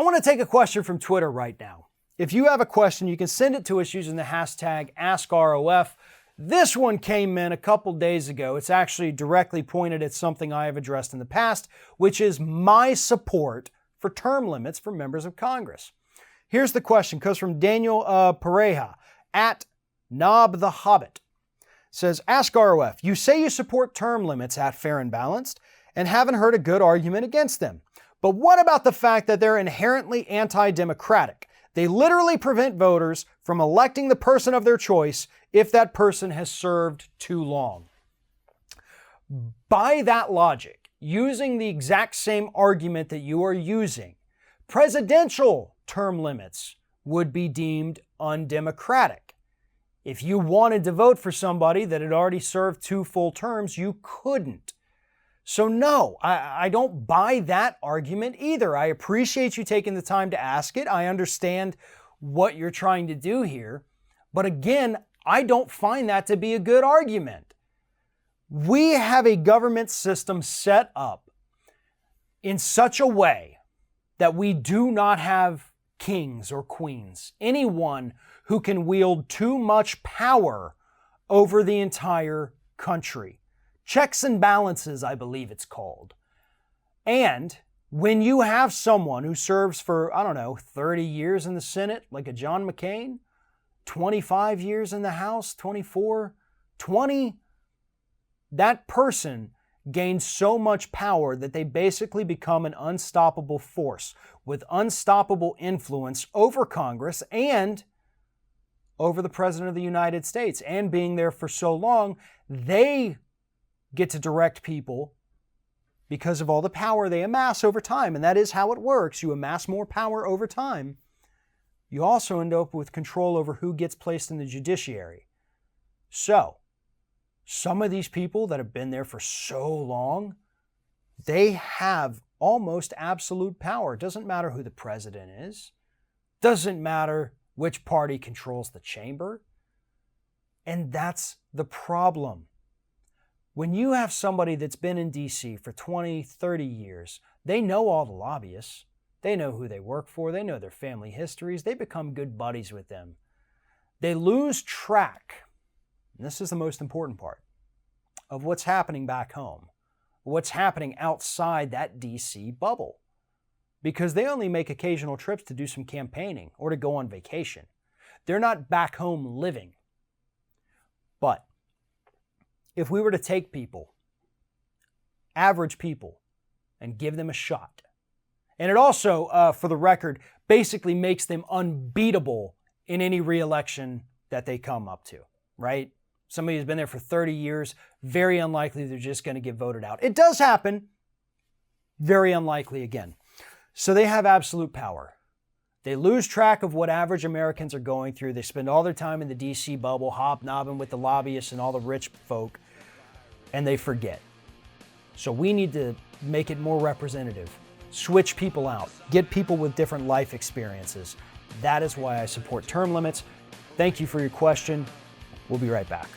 I want to take a question from Twitter right now. If you have a question, you can send it to us using the hashtag AskROF. This one came in a couple days ago. It's actually directly pointed at something I have addressed in the past, which is my support for term limits for members of Congress. Here's the question. It comes from Daniel Pareja at Knob the Hobbit. It says, Ask ROF, you say you support term limits at Fair and Balanced and haven't heard a good argument against them. But what about the fact that they're inherently anti-democratic? They literally prevent voters from electing the person of their choice if that person has served too long. By that logic, using the exact same argument that you are using, presidential term limits would be deemed undemocratic. If you wanted to vote for somebody that had already served 2 full terms, you couldn't. So no, I don't buy that argument either. I appreciate you taking the time to ask it. I understand what you're trying to do here. But again, I don't find that to be a good argument. We have a government system set up in such a way that we do not have kings or queens, anyone who can wield too much power over the entire country. Checks and balances, I believe it's called. And when you have someone who serves for, 30 years in the Senate, like a John McCain, 25 years in the House, 24, 20, that person gains so much power that they basically become an unstoppable force with unstoppable influence over Congress and over the President of the United States. And being there for so long, they get to direct people because of all the power they amass over time. And that is how it works. You amass more power over time. You also end up with control over who gets placed in the judiciary. So, some of these people that have been there for so long, they have almost absolute power. It doesn't matter who the president is. Doesn't matter which party controls the chamber. And that's the problem. When you have somebody that's been in D.C. for 20, 30 years, they know all the lobbyists. They know who they work for. They know their family histories. They become good buddies with them. They lose track, and this is the most important part, of what's happening back home, what's happening outside that D.C. bubble, because they only make occasional trips to do some campaigning or to go on vacation. They're not back home living. But if we were to take people, average people, and give them a shot, and it also, for the record, basically makes them unbeatable in any re-election that they come up to, right? Somebody who's been there for 30 years, very unlikely they're just going to get voted out. It does happen, very unlikely again. So they have absolute power. They lose track of what average Americans are going through. They spend all their time in the DC bubble, hobnobbing with the lobbyists and all the rich folk, and they forget. So we need to make it more representative. Switch people out. Get people with different life experiences. That is why I support term limits. Thank you for your question. We'll be right back.